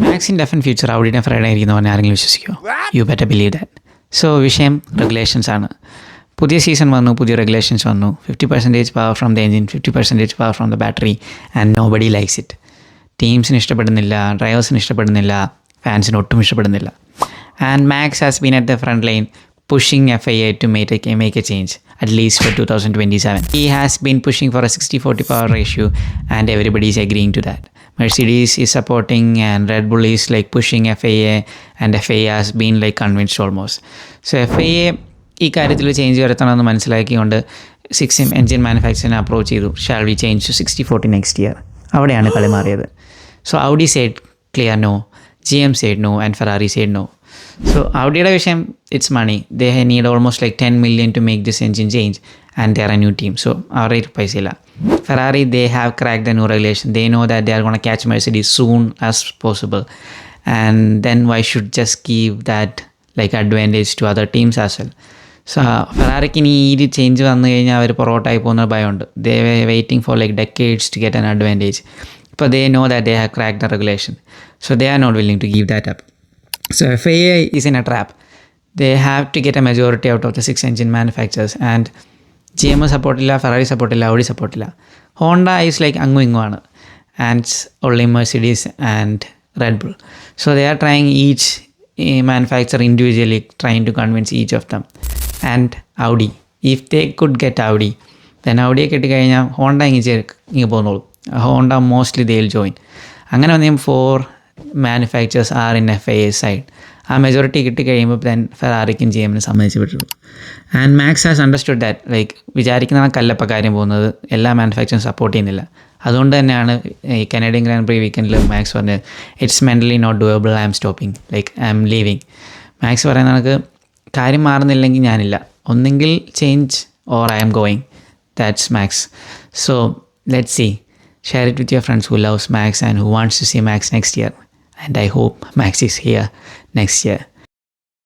Maxin definite future ഔഡിയുടെ ഫ്രൈഡ് ആയിരിക്കുന്ന പറഞ്ഞാൽ ആരെങ്കിലും വിശ്വസിക്കുമോ? You better believe that. So വിഷയം റെഗുലേഷൻസ് ആണ്. പുതിയ സീസൺ വന്നു, പുതിയ റെഗുലേഷൻസ് വന്നു. 50% power from the engine, 50% power from the battery, and nobody likes it. ടീംസിന് ഇഷ്ടപ്പെടുന്നില്ല, ഡ്രൈവേഴ്സിന് ഇഷ്ടപ്പെടുന്നില്ല, ഫാൻസിന് ഒട്ടും ഇഷ്ടപ്പെടുന്നില്ല. And Max has been at the front line pushing FIA to make a change, at least for 2027. He has been pushing for a 60-40 power ratio, and everybody is agreeing to that. Mercedes is supporting, and Red Bull is like pushing FIA, and FIA has been like convinced almost. So FIA ഈ കാര്യത്തിൽ change വരുത്തണമെന്ന് മനസ്സിലാക്കിക്കൊണ്ട് 6 engine മാനുഫാക്ചറിനെ approach ചെയ്തു. Shall we change to 60-40 next year? അവിടെയാണ് കളി മാറിയത്. So Audi said clear no, GM said no, and Ferrari said no. So Audiയുടെ വിഷയം, it's money. They need almost like 10 million to make this engine change, and they are a new team. So അവരുടെ പൈസയില്ല. Ferrari, they have cracked the new regulation. They know that they are going to catch Mercedes soon as possible, and then why should just give that like advantage to other teams as well? So ഫെറാറിക്ക് ഇനി ഈ change വന്നു കഴിഞ്ഞാൽ അവർ പുറകോട്ടായി പോകുന്ന ഭയമുണ്ട്. They were waiting for like decades to get an advantage, but they know that they have cracked the regulation, so they are not willing to give that up. So FIA is in a trap. They have to get a majority out of the 6 engine manufacturers, and GM support illa, Ferrari support illa, Audi support illa. Honda is like angu ingu aanu, and it's only Mercedes and Red Bull. So they are trying each manufacturer individually, trying to convince each of them. And Audi, if they could get Audi, then Audi കിട്ടി കഴിഞ്ഞാൽ Honda ഇങ്ങ് പോന്നോളൂ. Honda mostly they will join. അങ്ങനെ വന്നെയും 4 manufacturers are in FIA side. ആ majority കിട്ടിക്കഴിയുമ്പോൾ then ഫെറാറിക്കും GMനും സമ്മതിച്ച് വിട്ടുള്ളൂ. And Max has understood that like വിചാരിക്കുന്ന കല്ലപ്പ കാര്യം പോകുന്നത് എല്ലാ മാനുഫാക്ചറും സപ്പോർട്ട് ചെയ്യുന്നില്ല. അതുകൊണ്ട് തന്നെയാണ് ഈ കനേഡിയൻ ഗ്രാൻഡ് പ്രീ വീക്കെൻഡിൽ മാക്സ് പറഞ്ഞത് it's mentally not doable, I'm stopping, like I'm leaving. Max പറയുന്ന കണക്ക് കാര്യം മാറുന്നില്ലെങ്കിൽ ഞാനില്ല, ഒന്നെങ്കിൽ change or I'm going. That's Max. So let's see. Share it with your friends who loves Max and who wants to see Max next year. And I hope Max is here next year.